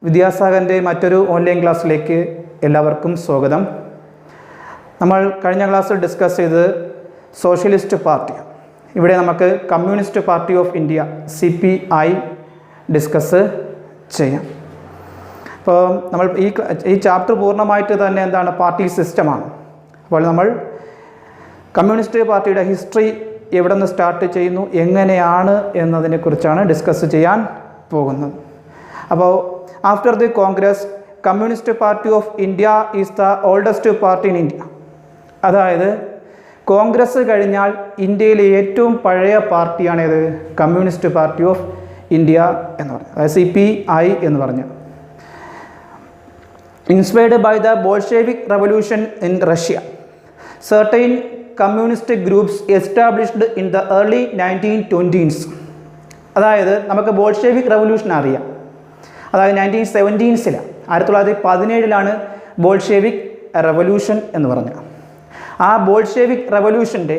വിദ്യാസാഗറിൻ്റെ മറ്റൊരു ഓൺലൈൻ ക്ലാസ്സിലേക്ക് എല്ലാവർക്കും സ്വാഗതം. നമ്മൾ കഴിഞ്ഞ ക്ലാസ്സിൽ ഡിസ്കസ് ചെയ്തത് സോഷ്യലിസ്റ്റ് പാർട്ടി. ഇവിടെ നമുക്ക് communist party of India CPI discuss ചെയ്യാം. അപ്പോൾ നമ്മൾ ഈ ചാപ്റ്റർ പൂർണ്ണമായിട്ട് തന്നെ എന്താണ് പാർട്ടി സിസ്റ്റമാണ്. അപ്പോൾ നമ്മൾ കമ്മ്യൂണിസ്റ്റ് പാർട്ടിയുടെ ഹിസ്റ്ററി എവിടെ നിന്ന് സ്റ്റാർട്ട് ചെയ്യുന്നു, എങ്ങനെയാണ് എന്നതിനെക്കുറിച്ചാണ് ഡിസ്കസ് ചെയ്യാൻ പോകുന്നത്. അപ്പോൾ after the Congress, communist party of India is the oldest party in India. അതായത് കോൺഗ്രസ് കഴിഞ്ഞാൽ ഇന്ത്യയിലെ ഏറ്റവും പഴയ പാർട്ടിയാണേത് കമ്മ്യൂണിസ്റ്റ് പാർട്ടി ഓഫ് ഇന്ത്യ എന്ന് പറഞ്ഞത്, അതായത് CPI എന്ന് പറഞ്ഞു. Inspired by the Bolshevik revolution in Russia, certain communist groups established in the early 1920s. അതായത് നമുക്ക് ബോൾഷെവിക് റവല്യൂഷൻ അറിയാം. അതായത് 1917 1917 ബോൾഷെവിക് റവല്യൂഷൻ എന്ന് പറഞ്ഞു. ആ ബോൾഷെവിക് റവല്യൂഷൻ്റെ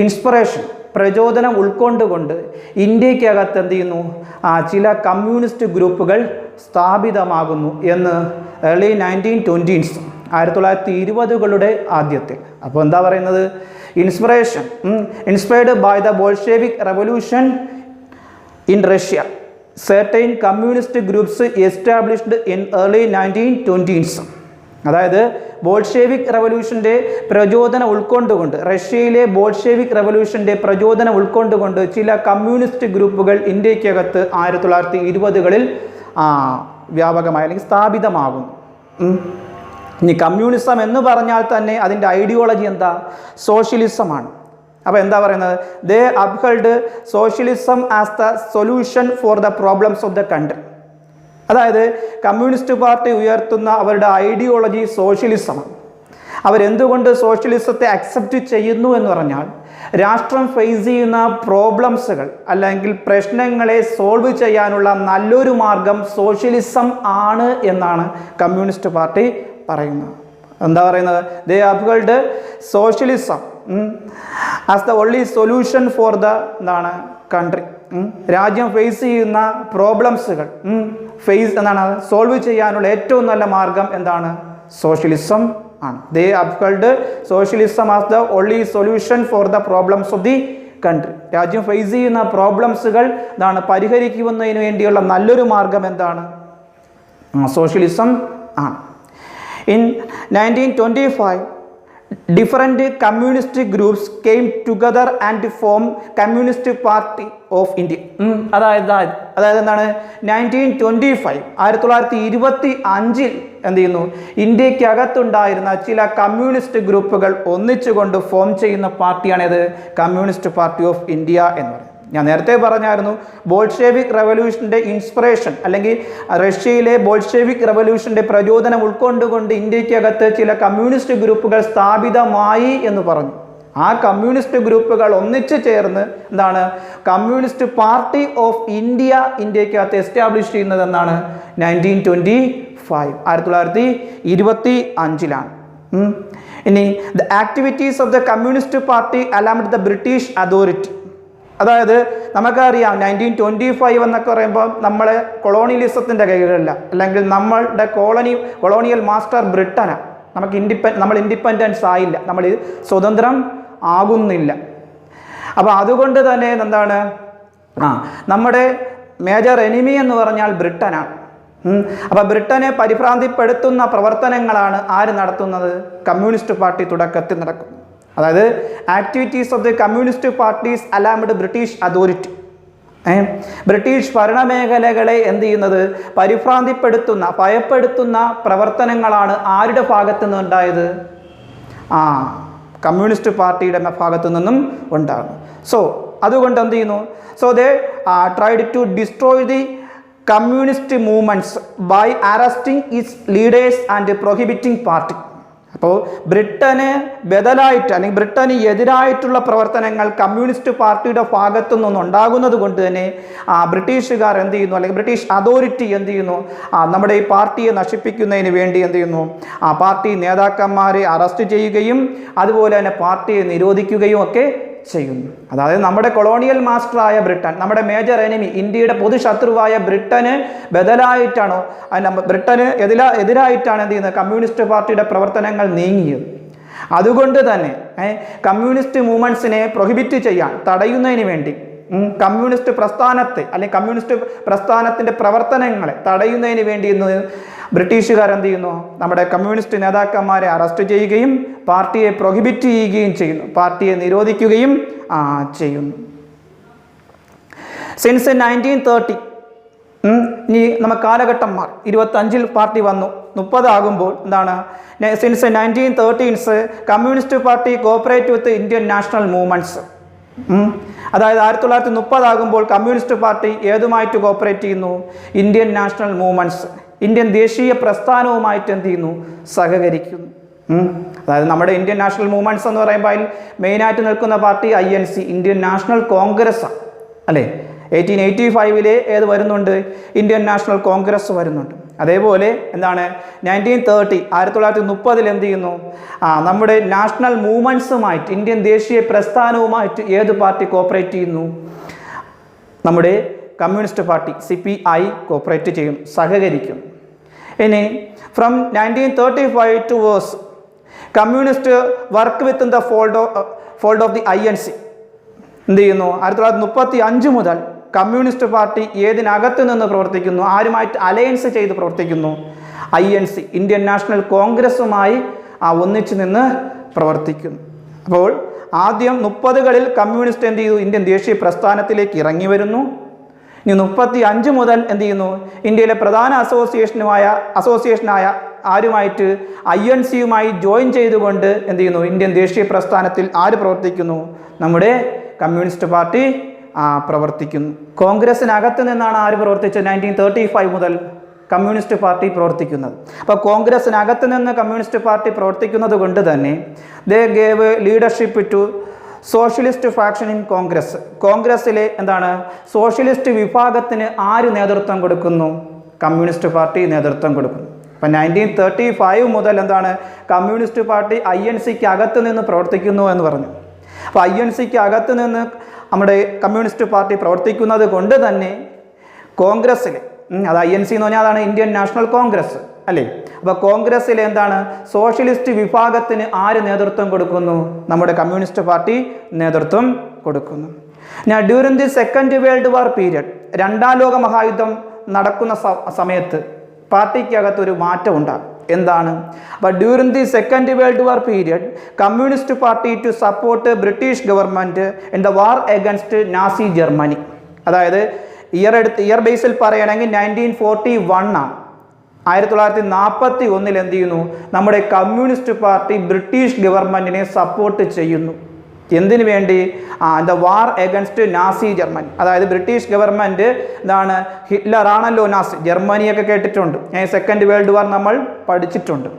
ഇൻസ്പിറേഷൻ, പ്രചോദനം ഉൾക്കൊണ്ടുകൊണ്ട് ഇന്ത്യക്കകത്ത് എന്ത് ചെയ്യുന്നു, ചില കമ്മ്യൂണിസ്റ്റ് ഗ്രൂപ്പുകൾ സ്ഥാപിതമാകുന്നു എന്ന് ഏർലി 1920s 1920കളുടെ ആദ്യത്തിൽ. അപ്പോൾ എന്താ പറയുന്നത്, inspired by the Bolshevik revolution in Russia, certain communist groups established in early 1920s. അതായത് ബോൾഷെവിക് റവല്യൂഷൻ്റെ പ്രചോദനം ഉൾക്കൊണ്ടുകൊണ്ട്, റഷ്യയിലെ ബോൾഷെവിക് റവല്യൂഷൻ്റെ പ്രചോദനം ഉൾക്കൊണ്ടുകൊണ്ട് ചില കമ്മ്യൂണിസ്റ്റ് ഗ്രൂപ്പുകൾ ഇന്ത്യക്കകത്ത് 1920കളിൽ വ്യാപകമായി അല്ലെങ്കിൽ സ്ഥാപിതമാകുന്നു. ഇനി കമ്മ്യൂണിസം എന്ന് പറഞ്ഞാൽ തന്നെ അതിൻ്റെ ഐഡിയോളജി എന്താ, സോഷ്യലിസമാണ്. അപ്പോൾ എന്താ പറയുന്നത്, they upheld socialism as the solution for the problems of the country. അതായത് കമ്മ്യൂണിസ്റ്റ് പാർട്ടി ഉയർത്തുന്ന അവരുടെ ഐഡിയോളജി സോഷ്യലിസമാണ്. അവരെന്തുകൊണ്ട് സോഷ്യലിസത്തെ അക്സെപ്റ്റ് ചെയ്യുന്നു എന്ന് പറഞ്ഞാൽ, രാഷ്ട്രം ഫേസ് ചെയ്യുന്ന പ്രോബ്ലംസുകൾ അല്ലെങ്കിൽ പ്രശ്നങ്ങളെ സോൾവ് ചെയ്യാനുള്ള നല്ലൊരു മാർഗം സോഷ്യലിസം ആണ് എന്നാണ് കമ്മ്യൂണിസ്റ്റ് പാർട്ടി പറയുന്നത്. എന്താ പറയുന്നത്, they upheld socialism as the only solution for the എന്താണ് കൺട്രി. രാജ്യം ഫേസ് ചെയ്യുന്ന പ്രോബ്ലംസുകൾ സോൾവ് ചെയ്യാനുള്ള ഏറ്റവും നല്ല മാർഗം എന്താണ്, സോഷ്യലിസം ആണ്. They upheld socialism as the only solution for the problems of the country. രാജ്യം ഫേസ് ചെയ്യുന്ന പ്രോബ്ലംസുകൾ പരിഹരിക്കുന്നതിന് വേണ്ടിയുള്ള നല്ലൊരു മാർഗം എന്താണ്, സോഷ്യലിസം ആണ്. In 1925, different communist groups came together and formed Communist Party of India. അതായത് എന്താണ്, 1925 1925 എന്ത് ചെയ്യുന്നു, ഇന്ത്യക്കകത്തുണ്ടായിരുന്ന ചില കമ്മ്യൂണിസ്റ്റ് ഗ്രൂപ്പുകൾ ഒന്നിച്ചുകൊണ്ട് ഫോം ചെയ്യുന്ന പാർട്ടിയാണിത് കമ്മ്യൂണിസ്റ്റ് പാർട്ടി ഓഫ് ഇന്ത്യ എന്ന് പറയുന്നത്. ഞാൻ നേരത്തെ പറഞ്ഞായിരുന്നു, ബോൾഷെവിക് റവല്യൂഷൻ്റെ ഇൻസ്പിറേഷൻ അല്ലെങ്കിൽ റഷ്യയിലെ ബോൾഷെവിക് റവല്യൂഷൻ്റെ പ്രചോദനം ഉൾക്കൊണ്ടുകൊണ്ട് ഇന്ത്യക്കകത്ത് ചില കമ്മ്യൂണിസ്റ്റ് ഗ്രൂപ്പുകൾ സ്ഥാപിതമായി എന്ന് പറഞ്ഞു. ആ കമ്മ്യൂണിസ്റ്റ് ഗ്രൂപ്പുകൾ ഒന്നിച്ചു ചേർന്ന് എന്താണ് കമ്മ്യൂണിസ്റ്റ് പാർട്ടി ഓഫ് ഇന്ത്യ ഇന്ത്യക്കകത്ത് എസ്റ്റാബ്ലിഷ് ചെയ്യുന്നത് എന്നാണ് 1925 1925. ഇനി the activities of the communist party alarmed the British authority. അതായത് നമുക്കറിയാം 1925 എന്നൊക്കെ പറയുമ്പോൾ നമ്മളെ കൊളോണിയലിസത്തിൻ്റെ കീഴിലല്ല, അല്ലെങ്കിൽ നമ്മളുടെ കൊളോണിയൽ മാസ്റ്റർ ബ്രിട്ടനാണ്. നമ്മൾ ഇൻഡിപെൻഡൻസ് ആയില്ല, നമ്മൾ സ്വതന്ത്രം ആകുന്നില്ല. അപ്പോൾ അതുകൊണ്ട് തന്നെ എന്താണ്, നമ്മുടെ മേജർ എനിമി എന്ന് പറഞ്ഞാൽ ബ്രിട്ടനാണ്. അപ്പോൾ ബ്രിട്ടനെ പരിഭ്രാന്തിപ്പെടുത്തുന്ന പ്രവർത്തനങ്ങളാണ് ആര് നടത്തുന്നത്, കമ്മ്യൂണിസ്റ്റ് പാർട്ടി തുടക്കത്തിൽ നടക്കും. അതായത് activities of the communist parties alarmed British authority. British ഭരണമേഖലകളെ എന്ത് ചെയ്യുന്നത്, പരിഭ്രാന്തിപ്പെടുത്തുന്ന, ഭയപ്പെടുത്തുന്ന പ്രവർത്തനങ്ങളാണ് ആരുടെ ഭാഗത്തു നിന്നുണ്ടായത്, കമ്മ്യൂണിസ്റ്റ് പാർട്ടിയുടെ ഭാഗത്തു നിന്നും ഉണ്ടാകും. സോ അതുകൊണ്ട് എന്ത് ചെയ്യുന്നു, so they tried to destroy the communist movements by arresting its leaders and prohibiting party. അപ്പോൾ ബ്രിട്ടന് ബദലായിട്ട് അല്ലെങ്കിൽ ബ്രിട്ടന് എതിരായിട്ടുള്ള പ്രവർത്തനങ്ങൾ കമ്മ്യൂണിസ്റ്റ് പാർട്ടിയുടെ ഭാഗത്തു നിന്നുണ്ടാകുന്നത് കൊണ്ട് തന്നെ ബ്രിട്ടീഷുകാർ എന്ത് ചെയ്യുന്നു, അല്ലെങ്കിൽ ബ്രിട്ടീഷ് അതോറിറ്റി എന്ത് ചെയ്യുന്നു, നമ്മുടെ ഈ പാർട്ടിയെ നശിപ്പിക്കുന്നതിന് വേണ്ടി എന്ത് ചെയ്യുന്നു, പാർട്ടി നേതാക്കന്മാരെ അറസ്റ്റ് ചെയ്യുകയും അതുപോലെ തന്നെ പാർട്ടിയെ നിരോധിക്കുകയും ഒക്കെ ചെയ്യുന്നു. അതായത് നമ്മുടെ കൊളോണിയൽ മാസ്റ്ററായ ബ്രിട്ടൻ, നമ്മുടെ മേജർ എനിമി, ഇന്ത്യയുടെ പൊതുശത്രുവായ ബ്രിട്ടന് ബദലായിട്ടാണോ, ബ്രിട്ടന് എതിരായിട്ടാണ് എന്ത് ചെയ്യുന്നത്, കമ്മ്യൂണിസ്റ്റ് പാർട്ടിയുടെ പ്രവർത്തനങ്ങൾ നീങ്ങിയത്. അതുകൊണ്ട് തന്നെ കമ്മ്യൂണിസ്റ്റ് മൂവ്മെൻറ്റ്സിനെ പ്രൊഹിബിറ്റ് ചെയ്യാൻ, തടയുന്നതിന് വേണ്ടി, കമ്മ്യൂണിസ്റ്റ് പ്രസ്ഥാനത്തെ അല്ലെങ്കിൽ കമ്മ്യൂണിസ്റ്റ് പ്രസ്ഥാനത്തിൻ്റെ പ്രവർത്തനങ്ങളെ തടയുന്നതിന് വേണ്ടി ഇന്ന് ബ്രിട്ടീഷുകാർ എന്ത് ചെയ്യുന്നു, നമ്മുടെ കമ്മ്യൂണിസ്റ്റ് നേതാക്കന്മാരെ അറസ്റ്റ് ചെയ്യുകയും പാർട്ടിയെ പ്രൊഹിബിറ്റ് ചെയ്യുകയും ചെയ്യുന്നു, പാർട്ടിയെ നിരോധിക്കുകയും ചെയ്യുന്നു. സിൻസ് 1930 ഇനി നമ്മൾ കാലഘട്ടം മാറി, 25 പാർട്ടി വന്നു, 30 ആകുമ്പോൾ എന്താണ്, since 1930s communist party cooperate with Indian national movements. അതായത് 1930 ആകുമ്പോൾ കമ്മ്യൂണിസ്റ്റ് പാർട്ടി ഏതുമായിട്ട് കോപ്പറേറ്റ് ചെയ്യുന്നു, ഇന്ത്യൻ നാഷണൽ മൂവ്മെൻറ്റ്സ്, ഇന്ത്യൻ ദേശീയ പ്രസ്ഥാനവുമായിട്ട് എന്ത് ചെയ്യുന്നു, സഹകരിക്കുന്നു. അതായത് നമ്മുടെ ഇന്ത്യൻ നാഷണൽ മൂവ്മെൻറ്റ്സ് എന്ന് പറയുമ്പോൾ അതിൽ മെയിനായിട്ട് നിൽക്കുന്ന party INC, Indian national Congress അല്ലേ. 1885 ഏത് വരുന്നുണ്ട്, ഇന്ത്യൻ നാഷണൽ കോൺഗ്രസ് വരുന്നുണ്ട്. അതേപോലെ എന്താണ് 1930 എന്ത് ചെയ്യുന്നു, നമ്മുടെ നാഷണൽ മൂവ്മെൻറ്റ്സുമായിട്ട്, ഇന്ത്യൻ ദേശീയ പ്രസ്ഥാനവുമായിട്ട് ഏത് പാർട്ടി കോപ്പറേറ്റ് ചെയ്യുന്നു, നമ്മുടെ കമ്മ്യൂണിസ്റ്റ് പാർട്ടി CPI കോപ്പറേറ്റ് ചെയ്യും, സഹകരിക്കും. ഇനി from 1935 towards communist work with the fold of the INC എന്ത് ചെയ്യുന്നു, 1935 മുതൽ കമ്മ്യൂണിസ്റ്റ് പാർട്ടി ഏതിനകത്ത് നിന്ന് പ്രവർത്തിക്കുന്നു, ആരുമായിട്ട് അലയൻസ് ചെയ്ത് പ്രവർത്തിക്കുന്നു, INC, ഇന്ത്യൻ നാഷണൽ കോൺഗ്രസുമായി ഒന്നിച്ചു നിന്ന് പ്രവർത്തിക്കുന്നു. അപ്പോൾ ആദ്യം 30കളിൽ കമ്മ്യൂണിസ്റ്റ് എന്ത് ചെയ്തു, ഇന്ത്യൻ ദേശീയ പ്രസ്ഥാനത്തിലേക്ക് ഇറങ്ങി വരുന്നു. ഇനി 35 മുതൽ എന്ത് ചെയ്യുന്നു, ഇന്ത്യയിലെ പ്രധാന അസോസിയേഷനായ ആരുമായിട്ട് INCയുമായി ജോയിൻ ചെയ്തുകൊണ്ട് എന്ത് ചെയ്യുന്നു, ഇന്ത്യൻ ദേശീയ പ്രസ്ഥാനത്തിൽ ആര് പ്രവർത്തിക്കുന്നു, നമ്മുടെ കമ്മ്യൂണിസ്റ്റ് പാർട്ടി പ്രവർത്തിക്കുന്നു. കോൺഗ്രസിനകത്ത് നിന്നാണ് ആര് പ്രവർത്തിച്ചത്, 1935 മുതൽ കമ്മ്യൂണിസ്റ്റ് പാർട്ടി പ്രവർത്തിക്കുന്നത്. അപ്പോൾ കോൺഗ്രസിനകത്ത് നിന്ന് കമ്മ്യൂണിസ്റ്റ് പാർട്ടി പ്രവർത്തിക്കുന്നത് കൊണ്ട് തന്നെ they gave leadership to socialist faction in Congress. കോൺഗ്രസ്സിലെ എന്താണ്, സോഷ്യലിസ്റ്റ് വിഭാഗത്തിന് ആര് നേതൃത്വം കൊടുക്കുന്നു, കമ്മ്യൂണിസ്റ്റ് പാർട്ടി നേതൃത്വം കൊടുക്കുന്നു. അപ്പം 1935 മുതൽ എന്താണ്, കമ്മ്യൂണിസ്റ്റ് പാർട്ടി INCക്ക് അകത്ത് നിന്ന് പ്രവർത്തിക്കുന്നു എന്ന് പറഞ്ഞു. അപ്പോൾ INCക്ക് അകത്ത് നിന്ന് നമ്മുടെ കമ്മ്യൂണിസ്റ്റ് പാർട്ടി പ്രവർത്തിക്കുന്നത് കൊണ്ട് തന്നെ കോൺഗ്രസ്സിൽ, അത് INC എന്ന് പറഞ്ഞാൽ അതാണ് ഇന്ത്യൻ നാഷണൽ കോൺഗ്രസ് അല്ലേ. അപ്പോൾ കോൺഗ്രസ്സിൽ എന്താണ്, സോഷ്യലിസ്റ്റ് വിഭാഗത്തിന് ആര് നേതൃത്വം കൊടുക്കുന്നു, നമ്മുടെ കമ്മ്യൂണിസ്റ്റ് പാർട്ടി നേതൃത്വം കൊടുക്കുന്നു. ഞാൻ during the second world war period, രണ്ടാം ലോക മഹായുദ്ധം നടക്കുന്ന സമയത്ത് പാർട്ടിക്കകത്തൊരു മാറ്റം ഉണ്ടാകും. എന്താണ്, അപ്പോൾ during the second world war period communist party to support British government in the war against Nazi Germany. അതായത് ഇയർ ബേസിൽ പറയുകയാണെങ്കിൽ 1941 ആണ്. 1941 എന്ത് ചെയ്യുന്നു, നമ്മുടെ കമ്മ്യൂണിസ്റ്റ് പാർട്ടി ബ്രിട്ടീഷ് ഗവൺമെൻറ്റിനെ സപ്പോർട്ട് ചെയ്യുന്നു. എന്തിനു വേണ്ടി, the war against Nazi Germany. അതായത് ബ്രിട്ടീഷ് ഗവൺമെൻറ് എന്താണ്, ഹിറ്റ്ലർ ആണല്ലോ നാസി, ജർമ്മനിയൊക്കെ കേട്ടിട്ടുണ്ട്. സെക്കൻഡ് വേൾഡ് വാർ നമ്മൾ പഠിച്ചിട്ടുണ്ട്.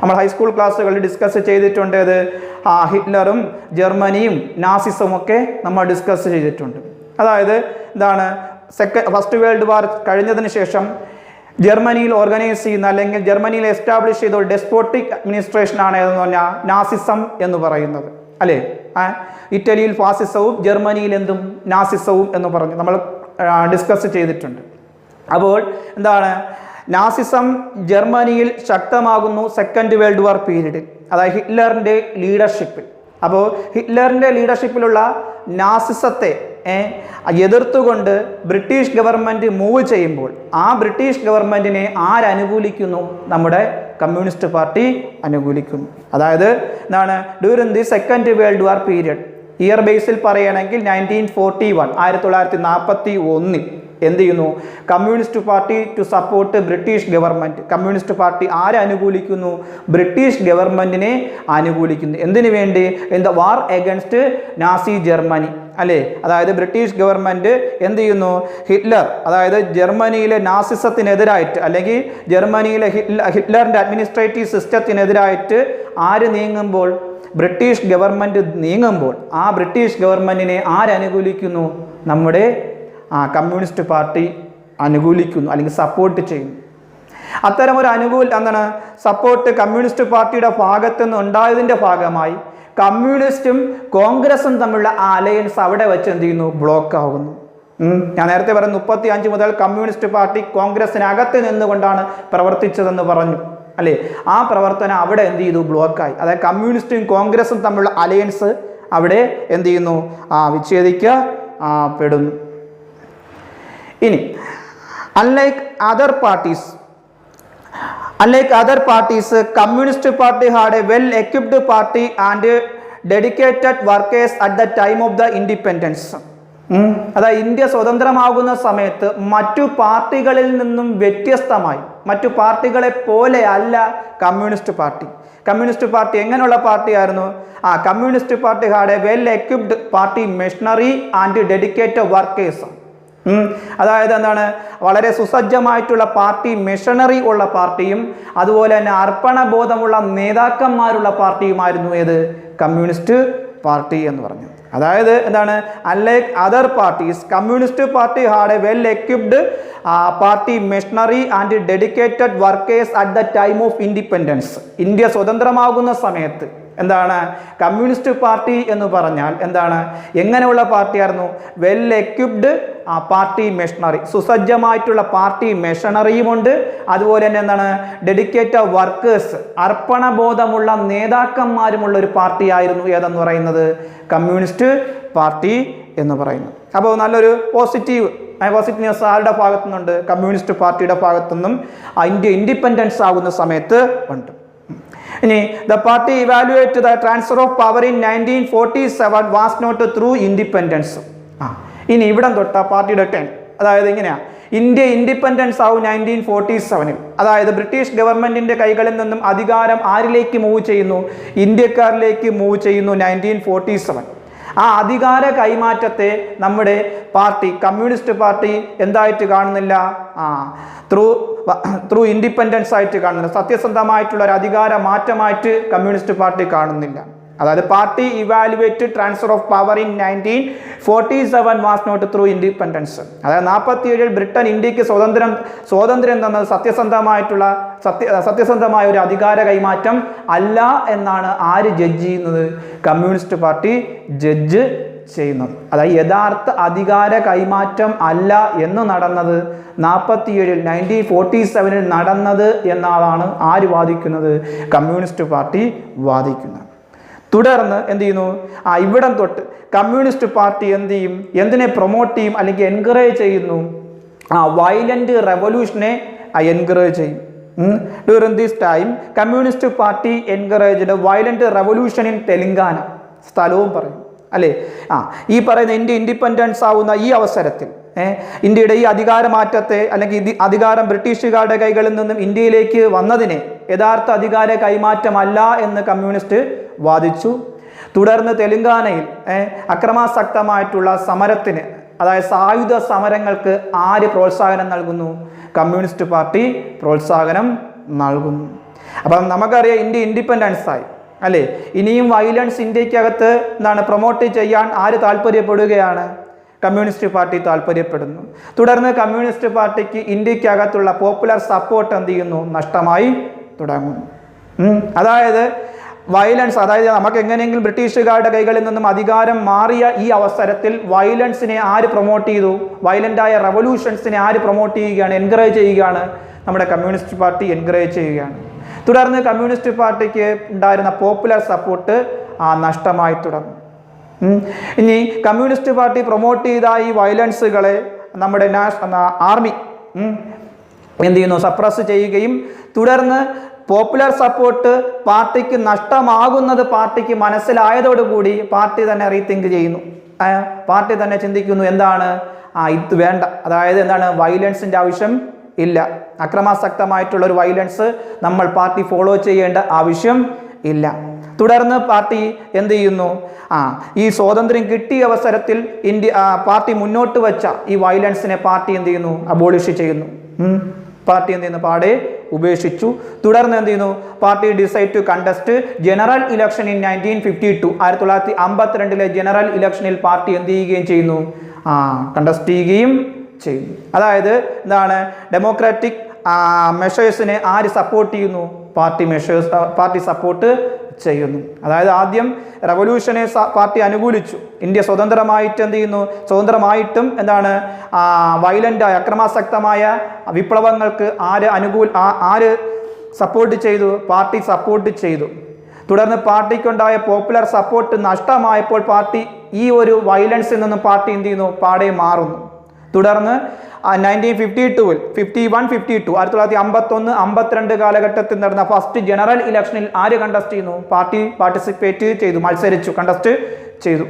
നമ്മൾ ഹൈസ്കൂൾ ക്ലാസ്സുകളിൽ ഡിസ്കസ് ചെയ്തിട്ടുണ്ട്. അത് ഹിറ്റ്ലറും ജർമ്മനിയും നാസിസവും ഒക്കെ നമ്മൾ ഡിസ്കസ് ചെയ്തിട്ടുണ്ട്. അതായത് എന്താണ്, ഫസ്റ്റ് വേൾഡ് വാർ കഴിഞ്ഞതിന് ശേഷം ജർമ്മനിയിൽ ഓർഗനൈസ് ചെയ്യുന്ന അല്ലെങ്കിൽ ജർമ്മനിയിൽ എസ്റ്റാബ്ലിഷ് ചെയ്ത ഒരു ഡെസ്പോട്ടിക് അഡ്മിനിസ്ട്രേഷൻ ആണ് എന്ന് പറഞ്ഞാൽ നാസിസം എന്ന് പറയുന്നത് അല്ലേ. ഇറ്റലിയിൽ ഫാസിസവും ജർമ്മനിയിൽ എന്തും നാസിസവും എന്ന് പറഞ്ഞു നമ്മൾ ഡിസ്കസ് ചെയ്തിട്ടുണ്ട്. അപ്പോൾ എന്താണ്, നാസിസം ജർമ്മനിയിൽ ശക്തമാകുന്നു സെക്കൻഡ് വേൾഡ് വാർ പീരീഡിൽ, അതായത് ഹിറ്റ്ലറിൻ്റെ ലീഡർഷിപ്പിൽ. അപ്പോൾ ഹിറ്റ്ലറിൻ്റെ ലീഡർഷിപ്പിലുള്ള നാസിസത്തെ എതിർത്തുകൊണ്ട് ബ്രിട്ടീഷ് ഗവൺമെൻറ് മൂവ് ചെയ്യുമ്പോൾ ആ ബ്രിട്ടീഷ് ഗവൺമെൻറ്റിനെ ആരനുകൂലിക്കുന്നു, നമ്മുടെ കമ്മ്യൂണിസ്റ്റ് പാർട്ടി അനുകൂലിക്കുന്നു. അതായത് എന്താണ്, during the second world war period year ബേസിൽ പറയുകയാണെങ്കിൽ 1941 1941 എന്ത് ചെയ്യുന്നു, communist party to support British government. Communist party ആരെ അനുകൂലിക്കുന്നു, ബ്രിട്ടീഷ് ഗവൺമെൻറ്റിനെ അനുകൂലിക്കുന്നു. എന്തിനു വേണ്ടി, in the war against Nazi Germany അല്ലേ. അതായത് ബ്രിട്ടീഷ് ഗവൺമെൻറ് എന്ത് ചെയ്യുന്നു, ഹിറ്റ്ലർ അതായത് ജർമ്മനിയിലെ നാസിസത്തിനെതിരായിട്ട് അല്ലെങ്കിൽ ജർമ്മനിയിലെ ഹിറ്റ്ലറിൻ്റെ അഡ്മിനിസ്ട്രേറ്റീവ് സിസ്റ്റത്തിനെതിരായിട്ട് ആര് നീങ്ങുമ്പോൾ, ബ്രിട്ടീഷ് ഗവൺമെൻറ് നീങ്ങുമ്പോൾ ആ ബ്രിട്ടീഷ് ഗവൺമെൻറ്റിനെ ആരനുകൂലിക്കുന്നു, നമ്മുടെ കമ്മ്യൂണിസ്റ്റ് പാർട്ടി അനുകൂലിക്കുന്നു അല്ലെങ്കിൽ സപ്പോർട്ട് ചെയ്യുന്നു. അത്തരമൊരു എന്താണ് സപ്പോർട്ട് കമ്മ്യൂണിസ്റ്റ് പാർട്ടിയുടെ ഭാഗത്തു നിന്ന് ഉണ്ടായതിൻ്റെ ഭാഗമായി കമ്മ്യൂണിസ്റ്റും കോൺഗ്രസും തമ്മിലുള്ള ആ അലയൻസ് അവിടെ വെച്ച് എന്ത് ചെയ്യുന്നു, ബ്ലോക്ക് ആകുന്നു. ഞാൻ നേരത്തെ പറഞ്ഞു 35 മുതൽ കമ്മ്യൂണിസ്റ്റ് പാർട്ടി കോൺഗ്രസിനകത്ത് നിന്നുകൊണ്ടാണ് പ്രവർത്തിച്ചതെന്ന് പറഞ്ഞു അല്ലേ. ആ പ്രവർത്തനം അവിടെ എന്ത് ചെയ്തു, ബ്ലോക്കായി. അതായത് കമ്മ്യൂണിസ്റ്റും കോൺഗ്രസും തമ്മിലുള്ള അലയൻസ് അവിടെ എന്ത് ചെയ്യുന്നു, വിച്ഛേദിക്കപ്പെടുന്നു. ഇനി unlike other parties, Communist Party had a well-equipped party and dedicated workers at the time of the independence. അതായത് ഇന്ത്യ സ്വതന്ത്രമാകുന്ന സമയത്ത് മറ്റു പാർട്ടികളിൽ നിന്നും വ്യത്യസ്തമായി, മറ്റു പാർട്ടികളെ പോലെ അല്ല കമ്മ്യൂണിസ്റ്റ് പാർട്ടി. കമ്മ്യൂണിസ്റ്റ് പാർട്ടി എങ്ങനെയുള്ള പാർട്ടിയായിരുന്നു? Communist party had a well equipped party machinery and dedicated workers. അതായത് എന്താണ്, വളരെ സുസജ്ജമായിട്ടുള്ള പാർട്ടി മെഷീനറി ഉള്ള പാർട്ടിയും അതുപോലെ തന്നെ അർപ്പണബോധമുള്ള നേതാക്കന്മാരുള്ള പാർട്ടിയുമായിരുന്നു ഏത്, കമ്മ്യൂണിസ്റ്റ് പാർട്ടി എന്ന് പറഞ്ഞു. അതായത് എന്താണ്, unlike other parties communist party had a well equipped party machinery and dedicated workers at the time of independence. India സ്വതന്ത്രമാകുന്ന സമയത്ത് എന്താണ് കമ്മ്യൂണിസ്റ്റ് പാർട്ടി എന്ന് പറഞ്ഞാൽ എന്താണ്, എങ്ങനെയുള്ള പാർട്ടിയായിരുന്നു? വെൽ എക്വിപ്ഡ് പാർട്ടി മെഷീനറി, സുസജ്ജമായിട്ടുള്ള പാർട്ടി മെഷീനറിയുമുണ്ട്. അതുപോലെ തന്നെ എന്താണ്, ഡെഡിക്കേറ്റഡ് വർക്കേഴ്സ്, അർപ്പണബോധമുള്ള നേതാക്കന്മാരുമുള്ള ഒരു പാർട്ടിയായിരുന്നു ഏതെന്ന് പറയുന്നത്, കമ്മ്യൂണിസ്റ്റ് പാർട്ടി എന്ന് പറയുന്നു. അപ്പോൾ നല്ലൊരു പോസിറ്റീവ് ന്യൂസ് ആരുടെ ഭാഗത്തു നിന്നുണ്ട്? കമ്മ്യൂണിസ്റ്റ് പാർട്ടിയുടെ ഭാഗത്തുനിന്നും ഇന്ത്യ ഇൻഡിപെൻഡൻസ് ആകുന്ന സമയത്ത് ഉണ്ട്. ഇനി the party evaluate the transfer of power in 1947 was not through independence. ഇനി ഇവിടം തൊട്ട പാർട്ടിയുടെ ടേൺ, അതായത് ഇങ്ങനെയാ, ഇന്ത്യ ഇൻഡിപെൻഡൻസ് ആവും 1947. അതായത് ബ്രിട്ടീഷ് ഗവൺമെന്റിന്റെ കൈകളിൽ നിന്നും അധികാരം ആരിലേക്ക് മൂവ് ചെയ്യുന്നു? ഇന്ത്യക്കാരിലേക്ക് മൂവ് ചെയ്യുന്നു 1947. ആ അധികാര കൈമാറ്റത്തെ നമ്മുടെ പാർട്ടി കമ്മ്യൂണിസ്റ്റ് പാർട്ടി എന്തായിട്ട് കാണുന്നില്ല, ത്രൂ ഇൻഡിപെൻഡൻസ് ആയിട്ട് കാണുന്നില്ല. സത്യസന്ധമായിട്ടുള്ള ഒരു അധികാര മാറ്റമായിട്ട് കമ്മ്യൂണിസ്റ്റ് പാർട്ടി കാണുന്നില്ല. അതായത് party evaluate transfer of power in 1947 was not through independence. അതായത് 47 ബ്രിട്ടൻ ഇന്ത്യക്ക് സ്വാതന്ത്ര്യം തന്നത് സത്യസന്ധമായ ഒരു അധികാര കൈമാറ്റം അല്ല എന്നാണ് ആര് ജഡ്ജ് ചെയ്യുന്നത്? കമ്മ്യൂണിസ്റ്റ് പാർട്ടി ജഡ്ജ് ചെയ്യുന്നത്. അതായത് യഥാർത്ഥ അധികാര കൈമാറ്റം അല്ല എന്ന് നടന്നത് 1947 നടന്നത് എന്നാണ് ആര് വാദിക്കുന്നത്? കമ്മ്യൂണിസ്റ്റ് പാർട്ടി വാദിക്കുന്നത്. തുടർന്ന് എന്ത് ചെയ്യുന്നു? ഇവിടം തൊട്ട് കമ്മ്യൂണിസ്റ്റ് പാർട്ടി എന്ത് ചെയ്യും? എന്തിനെ പ്രൊമോട്ട് ചെയ്യും അല്ലെങ്കിൽ എൻകറേജ് ചെയ്യുന്നു? വയലന്റ് റെവല്യൂഷനെ എൻകറേജ് ചെയ്യും. During this time communist party encouraged violent revolution in Telangana. സ്ഥലവും പറയും അല്ലേ. ഈ പറയുന്ന ഇന്ത്യ ഇൻഡിപെൻഡൻസ് ആവുന്ന ഈ അവസരത്തിൽ ഇന്ത്യയുടെ ഈ അധികാരമാറ്റത്തെ അല്ലെങ്കിൽ അധികാരം ബ്രിട്ടീഷുകാരുടെ കൈകളിൽ നിന്നും ഇന്ത്യയിലേക്ക് വന്നതിനെ യഥാർത്ഥ അധികാര കൈമാറ്റമല്ല എന്ന് കമ്മ്യൂണിസ്റ്റ് വാദിച്ചു. തുടർന്ന് തെലങ്കാനയിൽ അക്രമാസക്തമായിട്ടുള്ള സമരത്തിന്, അതായത് സായുധ സമരങ്ങൾക്ക് ആര് പ്രോത്സാഹനം നൽകുന്നു? കമ്മ്യൂണിസ്റ്റ് പാർട്ടി പ്രോത്സാഹനം നൽകുന്നു. അപ്പം നമുക്കറിയാം ഇന്ത്യ ഇൻഡിപെൻഡൻസ് ആയി അല്ലേ. ഇനിയും വയലൻസ് ഇന്ത്യക്കകത്ത് എന്താണ് പ്രൊമോട്ട് ചെയ്യാൻ ആര് താല്പര്യപ്പെടുകയാണ്? കമ്മ്യൂണിസ്റ്റ് പാർട്ടി താല്പര്യപ്പെടുന്നു. തുടർന്ന് കമ്മ്യൂണിസ്റ്റ് പാർട്ടിക്ക് ഇന്ത്യക്കകത്തുള്ള പോപ്പുലർ സപ്പോർട്ട് എന്ത് ചെയ്യുന്നു? നഷ്ടമായി തുടങ്ങുന്നു. അതായത് വയലൻസ്, അതായത് നമുക്ക് എങ്ങനെയെങ്കിലും ബ്രിട്ടീഷുകാരുടെ കൈകളിൽ നിന്നും അധികാരം മാറിയ ഈ അവസരത്തിൽ വയലൻസിനെ ആര് പ്രൊമോട്ട് ചെയ്തു? വയലൻ്റായ റെവല്യൂഷൻസിനെ ആര് പ്രൊമോട്ട് ചെയ്യുകയാണ്? എൻകറേജ് ചെയ്യുകയാണ്? നമ്മുടെ കമ്മ്യൂണിസ്റ്റ് പാർട്ടി എൻകറേജ് ചെയ്യുകയാണ്. തുടർന്ന് കമ്മ്യൂണിസ്റ്റ് പാർട്ടിക്ക് ഉണ്ടായിരുന്ന പോപ്പുലർ സപ്പോർട്ട് നഷ്ടമായി തുടങ്ങും. ഇനി കമ്മ്യൂണിസ്റ്റ് പാർട്ടി പ്രൊമോട്ട് ചെയ്ത ഈ വയലൻസുകളെ നമ്മുടെ ആർമി എന്ത് ചെയ്യുന്നു? സപ്രസ് ചെയ്യുകയും തുടർന്ന് പോപ്പുലർ സപ്പോർട്ട് പാർട്ടിക്ക് നഷ്ടമാകുന്നത് പാർട്ടിക്ക് മനസ്സിലായതോടുകൂടി പാർട്ടി തന്നെ റീതിങ്ക് ചെയ്യുന്നു. പാർട്ടി തന്നെ ചിന്തിക്കുന്നു, എന്താണ് ഇത് വേണ്ട, അതായത് എന്താണ് വയലൻസിൻ്റെ ആവശ്യം ഇല്ല, അക്രമാസക്തമായിട്ടുള്ള ഒരു വയലൻസ് നമ്മൾ പാർട്ടി ഫോളോ ചെയ്യേണ്ട ആവശ്യം ഇല്ല. തുടർന്ന് പാർട്ടി എന്ത് ചെയ്യുന്നു? ഈ സ്വാതന്ത്ര്യം കിട്ടിയ അവസരത്തിൽ പാർട്ടി മുന്നോട്ട് വെച്ച ഈ വയലൻസിനെ പാർട്ടി എന്ത് ചെയ്യുന്നു? അബോളിഷ് ചെയ്യുന്നു. പാർട്ടി എന്ത് ചെയ്യുന്നു? പാടെ ഉപേക്ഷിച്ചു. തുടർന്ന് എന്ത് ചെയ്യുന്നു? Party decide to contest general election in 1952. 1952 general ഇലക്ഷനിൽ പാർട്ടി എന്ത് ചെയ്യുകയും ചെയ്യുന്നു? കണ്ടസ്റ്റ് ചെയ്യുകയും ചെയ്യുന്നു. അതായത് എന്താണ്? ഡെമോക്രാറ്റിക് മെഷേഴ്സിനെ ആര് സപ്പോർട്ട് ചെയ്യുന്നു? പാർട്ടി സപ്പോർട്ട് ചെയ്യുന്നു. അതായത് ആദ്യം റവല്യൂഷനെ പാർട്ടി അനുകൂലിച്ചു. ഇന്ത്യ സ്വതന്ത്രമായിട്ട് എന്ത് ചെയ്യുന്നു, സ്വതന്ത്രമായിട്ടും എന്താണ് വയലൻ്റായ അക്രമാസക്തമായ വിപ്ലവങ്ങൾക്ക് ആര് സപ്പോർട്ട് ചെയ്തു? പാർട്ടി സപ്പോർട്ട് ചെയ്തു. തുടർന്ന് പാർട്ടിക്കുണ്ടായ പോപ്പുലർ സപ്പോർട്ട് നഷ്ടമായപ്പോൾ പാർട്ടി ഈ ഒരു വയലൻസിൽ നിന്നും പാർട്ടി എന്ത് ചെയ്യുന്നു, പാടെ മാറുന്നു. തുടർന്ന് 1952 1951-52 കാലഘട്ടത്തിൽ നടന്ന ഫസ്റ്റ് ജനറൽ ഇലക്ഷനിൽ ആര് കണ്ടസ്റ്റ് ചെയ്യുന്നു? പാർട്ടി പാർട്ടിസിപ്പേറ്റ് ചെയ്തു, മത്സരിച്ചു, കണ്ടസ്റ്റ് ചെയ്തു.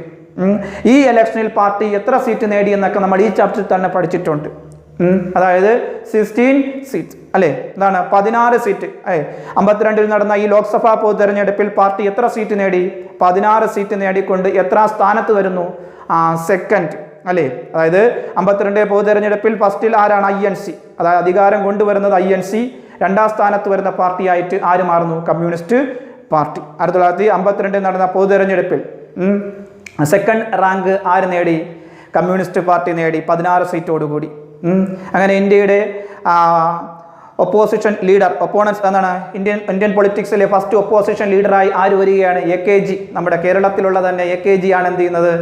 ഈ ഇലക്ഷനിൽ പാർട്ടി എത്ര സീറ്റ് നേടി എന്നൊക്കെ നമ്മൾ ഈ ചാപ്റ്ററിൽ തന്നെ പഠിച്ചിട്ടുണ്ട്. അതായത് 16 സീറ്റ് അല്ലേ, എന്താണ് 16 സീറ്റ്. 52 നടന്ന ഈ ലോക്സഭാ പൊതു തെരഞ്ഞെടുപ്പിൽ പാർട്ടി എത്ര സീറ്റ് നേടി? 16 സീറ്റ് നേടിക്കൊണ്ട് എത്രാം സ്ഥാനത്ത് വരുന്നു? സെക്കൻഡ് അല്ലേ. അതായത് 52 പൊതു തെരഞ്ഞെടുപ്പിൽ ഫസ്റ്റിൽ ആരാണ്? INC. അതായത് അധികാരം കൊണ്ടുവരുന്നത് INC. രണ്ടാം സ്ഥാനത്ത് വരുന്ന പാർട്ടിയായിട്ട് ആര് മാറുന്നു? Communist party. 1952 നടന്ന പൊതു തെരഞ്ഞെടുപ്പിൽ സെക്കൻഡ് റാങ്ക് ആര് നേടി? കമ്മ്യൂണിസ്റ്റ് പാർട്ടി നേടി 16 സീറ്റോടുകൂടി. അങ്ങനെ ഇന്ത്യയുടെ ഒപ്പോസിഷൻ ലീഡർ, ഒപ്പോണൻസ് എന്താണ് ഇന്ത്യൻ പൊളിറ്റിക്സിലെ ഫസ്റ്റ് ഒപ്പോസിഷൻ ലീഡറായി ആര് വരികയാണ്? AKG. നമ്മുടെ കേരളത്തിലുള്ള തന്നെ AKG ആണ് എന്ത് ചെയ്യുന്നത്?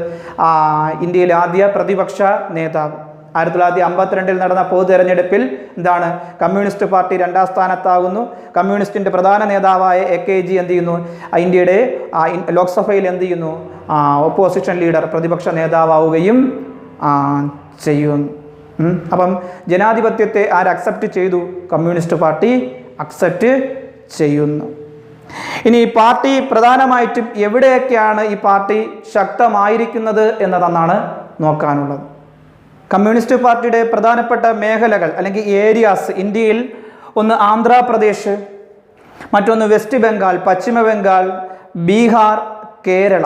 ഇന്ത്യയിലെ ആദ്യ പ്രതിപക്ഷ നേതാവ്. 1952 നടന്ന പൊതു തെരഞ്ഞെടുപ്പിൽ എന്താണ് കമ്മ്യൂണിസ്റ്റ് പാർട്ടി രണ്ടാം സ്ഥാനത്താകുന്നു. കമ്മ്യൂണിസ്റ്റിന്റെ പ്രധാന നേതാവായ AKG എന്ത് ചെയ്യുന്നു? ഇന്ത്യയുടെ ലോക്സഭയിൽ എന്ത് ചെയ്യുന്നു? ഒപ്പോസിഷൻ ലീഡർ, പ്രതിപക്ഷ നേതാവാവുകയും ചെയ്യുന്നു. അപ്പം ജനാധിപത്യത്തെ ആര് അക്സെപ്റ്റ് ചെയ്തു? കമ്മ്യൂണിസ്റ്റ് പാർട്ടി അക്സെപ്റ്റ് ചെയ്യുന്നു. ഇനി പാർട്ടി പ്രധാനമായിട്ടും എവിടെയൊക്കെയാണ് ഈ പാർട്ടി ശക്തമായിരിക്കുന്നത് എന്നതാണ് നോക്കാനുള്ളത്. കമ്മ്യൂണിസ്റ്റ് പാർട്ടിയുടെ പ്രധാനപ്പെട്ട മേഖലകൾ അല്ലെങ്കിൽ ഏരിയാസ് ഇന്ത്യയിൽ ഒന്ന് ആന്ധ്രാപ്രദേശ്, മറ്റൊന്ന് വെസ്റ്റ് ബംഗാൾ, പശ്ചിമ ബംഗാൾ, ബീഹാർ, കേരള.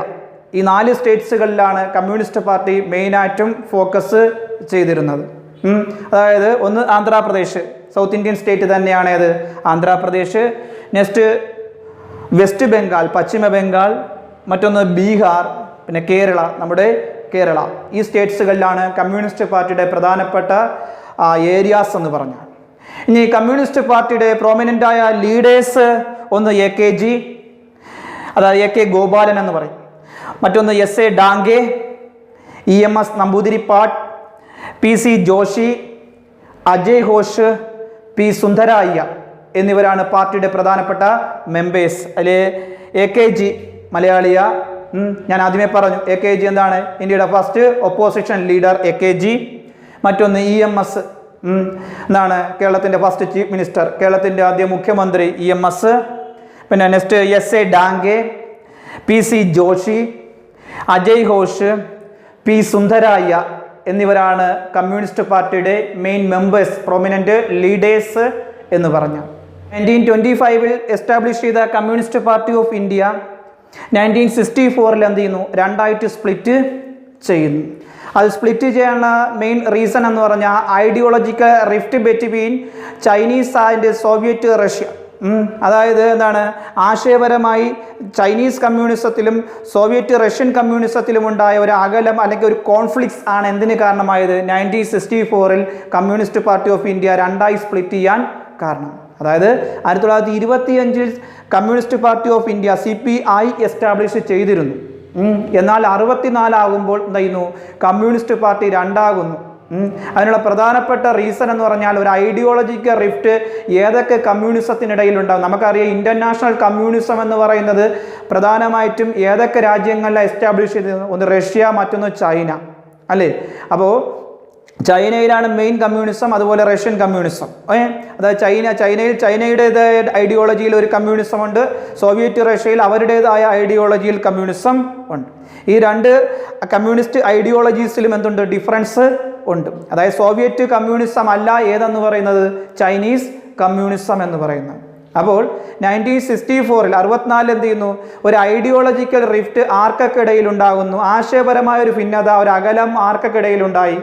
ഈ 4 സ്റ്റേറ്റ്സുകളിലാണ് കമ്മ്യൂണിസ്റ്റ് പാർട്ടി മെയിനായിട്ടും ഫോക്കസ് ചെയ്തിരുന്നത്. അതായത് ഒന്ന് ആന്ധ്രാപ്രദേശ്, സൗത്ത് ഇന്ത്യൻ സ്റ്റേറ്റ് തന്നെയാണ് അത് ആന്ധ്രാപ്രദേശ്. നെക്സ്റ്റ് വെസ്റ്റ് ബംഗാൾ, പശ്ചിമ ബംഗാൾ, മറ്റൊന്ന് ബീഹാർ, പിന്നെ കേരള, നമ്മുടെ കേരള. ഈ സ്റ്റേറ്റ്സുകളിലാണ് കമ്മ്യൂണിസ്റ്റ് പാർട്ടിയുടെ പ്രധാനപ്പെട്ട ഏരിയാസ് എന്ന് പറഞ്ഞാൽ. ഇനി കമ്മ്യൂണിസ്റ്റ് പാർട്ടിയുടെ പ്രോമിനൻ്റായ ലീഡേഴ്സ് ഒന്ന് AKG, അതായത് AK ഗോപാലൻ എന്ന് പറയും. മറ്റൊന്ന് SA Dange, EMS Namboodiripad, PC Joshi, Ajay Ghosh, P Sundarayya എന്നിവരാണ് പാർട്ടിയുടെ പ്രധാനപ്പെട്ട മെമ്പേഴ്സ്. അതിൽ AKG മലയാളിയ, ഞാൻ ആദ്യമേ പറഞ്ഞു AKG എന്താണ് ഇന്ത്യയുടെ ഫസ്റ്റ് ഒപ്പോസിഷൻ ലീഡർ AKG. മറ്റൊന്ന് EMS എന്താണ് കേരളത്തിൻ്റെ ഫസ്റ്റ് ചീഫ് മിനിസ്റ്റർ, കേരളത്തിൻ്റെ ആദ്യ മുഖ്യമന്ത്രി EMS. പിന്നെ next SA Dange, PC Joshi, Ajay Ghosh, P Sundarayya എന്നിവരാണ് കമ്മ്യൂണിസ്റ്റ് പാർട്ടിയുടെ മെയിൻ മെമ്പേഴ്സ്, പ്രൊമിനൻ്റ് ലീഡേഴ്സ് എന്ന് പറഞ്ഞു. 1925 എസ്റ്റാബ്ലിഷ് ചെയ്ത കമ്മ്യൂണിസ്റ്റ് പാർട്ടി ഓഫ് ഇന്ത്യ 1964 എന്ത് ചെയ്യുന്നു? രണ്ടായിട്ട് സ്പ്ലിറ്റ് ചെയ്യുന്നു. അത് സ്പ്ലിറ്റ് ചെയ്യാനുള്ള മെയിൻ റീസൺ എന്ന് പറഞ്ഞാൽ ideological rift between Chinese and Soviet Russia. അതായത് എന്താണ് ആശയപരമായി ചൈനീസ് കമ്മ്യൂണിസത്തിലും സോവിയറ്റ് റഷ്യൻ കമ്മ്യൂണിസത്തിലും ഉണ്ടായ ഒരു അകലം അല്ലെങ്കിൽ ഒരു കോൺഫ്ലിക്ട്സ് ആണ് എന്തിന് കാരണമായത്? 1964 കമ്മ്യൂണിസ്റ്റ് പാർട്ടി ഓഫ് ഇന്ത്യ രണ്ടായി സ്പ്ലിറ്റ് ചെയ്യാൻ കാരണം. അതായത് 1925 communist party of India CPI establish ചെയ്തിരുന്നു. എന്നാൽ 64 ആകുമ്പോൾ എന്തായിരുന്നു? കമ്മ്യൂണിസ്റ്റ് പാർട്ടി രണ്ടാകുന്നു. അതിനുള്ള പ്രധാനപ്പെട്ട റീസൺ എന്ന് പറഞ്ഞാൽ ഒരു ഐഡിയോളജിക്കൽ റിഫ്റ്റ് ഏതൊക്കെ കമ്മ്യൂണിസത്തിനിടയിലുണ്ടാകും. നമുക്കറിയാം ഇന്റർനാഷണൽ കമ്മ്യൂണിസം എന്ന് പറയുന്നത് പ്രധാനമായിട്ടും ഏതൊക്കെ രാജ്യങ്ങളിലാണ് എസ്റ്റാബ്ലിഷ് ചെയ്തത്? ഒന്ന് റഷ്യ, മറ്റൊന്ന് ചൈന അല്ലേ. അപ്പോൾ ചൈനയിലാണ് മെയിൻ കമ്മ്യൂണിസം, അതുപോലെ റഷ്യൻ കമ്മ്യൂണിസം. അതായത് ചൈനയുടേതായ ഐഡിയോളജിയിൽ ഒരു കമ്മ്യൂണിസം ഉണ്ട്, സോവിയറ്റ് റഷ്യയിൽ അവരുടേതായ ഐഡിയോളജിയിൽ കമ്മ്യൂണിസം ഉണ്ട്. ഈ രണ്ട് കമ്മ്യൂണിസ്റ്റ് ഐഡിയോളജീസിലും എന്തുണ്ട്? ഡിഫറൻസ് ഉണ്ട്. അതായത് സോവിയറ്റ് കമ്മ്യൂണിസം അല്ല ഏതെന്ന് പറയുന്നത്? ചൈനീസ് കമ്മ്യൂണിസം എന്ന് പറയുന്നത്. അപ്പോൾ 1964 64 എന്ത് ചെയ്യുന്നു? ഒരു ഐഡിയോളജിക്കൽ റിഫ്റ്റ് ആർക്കൊക്കെ ഇടയിൽ ഉണ്ടാകുന്നു? ആശയപരമായ ഒരു ഭിന്നത, ഒരു അകലം ആർക്കൊക്കെ ഇടയിലുണ്ടായി?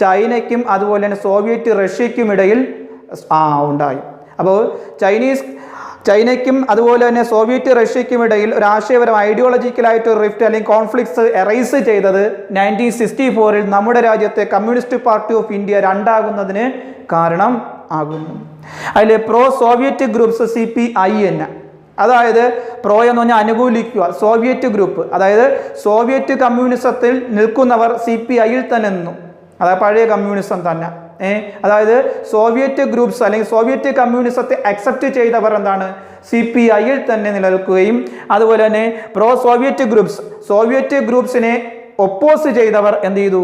ചൈനയ്ക്കും അതുപോലെ തന്നെ സോവിയറ്റ് റഷ്യയ്ക്കും ഇടയിൽ ഉണ്ടായി. അപ്പോൾ ചൈനയ്ക്കും അതുപോലെ തന്നെ സോവിയറ്റ് റഷ്യയ്ക്കും ഇടയിൽ ഒരു ആശയപരം ഐഡിയോളജിക്കലായിട്ട് ഒരു റിഫ്റ്റ് അല്ലെങ്കിൽ കോൺഫ്ലിക്ട്സ് എറൈസ് ചെയ്തത് 1964 നമ്മുടെ രാജ്യത്തെ കമ്മ്യൂണിസ്റ്റ് പാർട്ടി ഓഫ് ഇന്ത്യ രണ്ടാകുന്നതിന് കാരണം ആകുന്നു. അതിൽ പ്രോ സോവിയറ്റ് ഗ്രൂപ്പ്സ് CPIN അതായത് പ്രോ എന്ന് പറഞ്ഞാൽ അനുകൂലിക്കുക, സോവിയറ്റ് ഗ്രൂപ്പ്, അതായത് സോവിയറ്റ് കമ്മ്യൂണിസത്തിൽ നിൽക്കുന്നവർ CPIയിൽ തന്നെ നിന്നു, അതായത് പഴയ കമ്മ്യൂണിസം തന്നെ. അതായത് സോവിയറ്റ് ഗ്രൂപ്പ്സ് അല്ലെങ്കിൽ സോവിയറ്റ് കമ്മ്യൂണിസത്തെ അക്സെപ്റ്റ് ചെയ്തവർ എന്താണ് CPIയിൽ തന്നെ നിലനിൽക്കുകയും അതുപോലെ തന്നെ പ്രോ സോവിയറ്റ് ഗ്രൂപ്പ്സ്, സോവിയറ്റ് ഗ്രൂപ്പ്സിനെ ഒപ്പോസ് ചെയ്തവർ എന്ത് ചെയ്തു,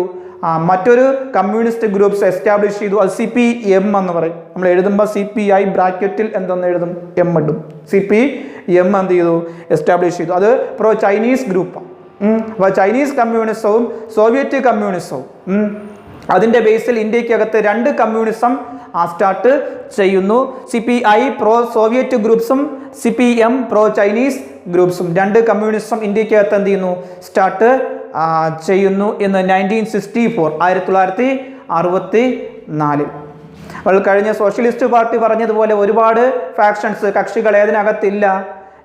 മറ്റൊരു കമ്മ്യൂണിസ്റ്റ് ഗ്രൂപ്പ്സ് എസ്റ്റാബ്ലിഷ് ചെയ്തു. അത് CPM എന്ന് പറയും. നമ്മൾ എഴുതുമ്പോൾ CPI ബ്രാക്കറ്റിൽ എന്തെന്ന് എഴുതും, M ഇടും. CPM എന്ത് ചെയ്തു, എസ്റ്റാബ്ലിഷ് ചെയ്തു. അത് പ്രോ ചൈനീസ് ഗ്രൂപ്പാണ്. അപ്പോൾ ചൈനീസ് കമ്മ്യൂണിസവും സോവിയറ്റ് കമ്മ്യൂണിസവും അതിൻ്റെ ബേസിൽ ഇന്ത്യക്കകത്ത് 2 കമ്മ്യൂണിസം സ്റ്റാർട്ട് ചെയ്യുന്നു. CPI പ്രോ സോവിയറ്റ് ഗ്രൂപ്പ്സും CPM പ്രോ ചൈനീസ് ഗ്രൂപ്പ്സും 2 കമ്മ്യൂണിസം ഇന്ത്യക്കകത്ത് എന്ത് ചെയ്യുന്നു, സ്റ്റാർട്ട് ചെയ്യുന്നു എന്ന് 1964. അപ്പോൾ കഴിഞ്ഞ സോഷ്യലിസ്റ്റ് പാർട്ടി പറഞ്ഞതുപോലെ ഒരുപാട് ഫാക്ഷൻസ്, കക്ഷികൾ ഏതിനകത്തില്ല,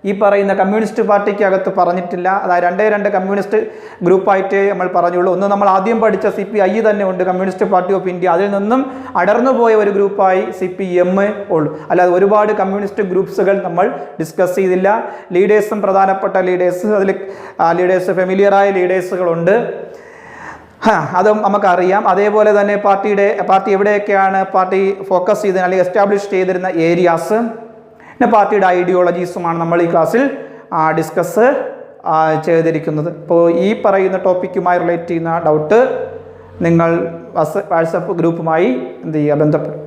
ഈ പറയുന്ന കമ്മ്യൂണിസ്റ്റ് പാർട്ടിക്കകത്ത് പറഞ്ഞിട്ടില്ല. അതായത് 2 കമ്മ്യൂണിസ്റ്റ് ഗ്രൂപ്പായിട്ട് നമ്മൾ പറഞ്ഞുള്ളൂ. ഒന്ന് നമ്മൾ ആദ്യം പഠിച്ച CPI തന്നെ ഉണ്ട്, കമ്മ്യൂണിസ്റ്റ് പാർട്ടി ഓഫ് ഇന്ത്യ. അതിൽ നിന്നും അടർന്നു പോയ ഒരു ഗ്രൂപ്പായി CPM ഉള്ളൂ. അല്ലാതെ ഒരുപാട് കമ്മ്യൂണിസ്റ്റ് ഗ്രൂപ്പ്സുകൾ നമ്മൾ ഡിസ്കസ് ചെയ്തില്ല. ലീഡേഴ്സും പ്രധാനപ്പെട്ട ലീഡേഴ്സ്, അതിൽ ലീഡേഴ്സ് ഫെമിലിയറായ ലീഡേഴ്സുകളുണ്ട്, അതും നമുക്കറിയാം. അതേപോലെ തന്നെ പാർട്ടി എവിടെയൊക്കെയാണ് പാർട്ടി ഫോക്കസ് ചെയ്തത് അല്ലെങ്കിൽ എസ്റ്റാബ്ലിഷ് ചെയ്തിരുന്ന ഏരിയാസ്, പിന്നെ പാർട്ടിയുടെ ഐഡിയോളജീസുമാണ് നമ്മൾ ഈ ക്ലാസ്സിൽ ഡിസ്കസ് ചെയ്തിരിക്കുന്നത്. അപ്പോൾ ഈ പറയുന്ന ടോപ്പിക്കുമായി റിലേറ്റ് ചെയ്യുന്ന ഡൗട്ട് നിങ്ങൾ വാട്സപ്പ് ഗ്രൂപ്പുമായി എന്ത് ചെയ്യുക, ബന്ധപ്പെടും.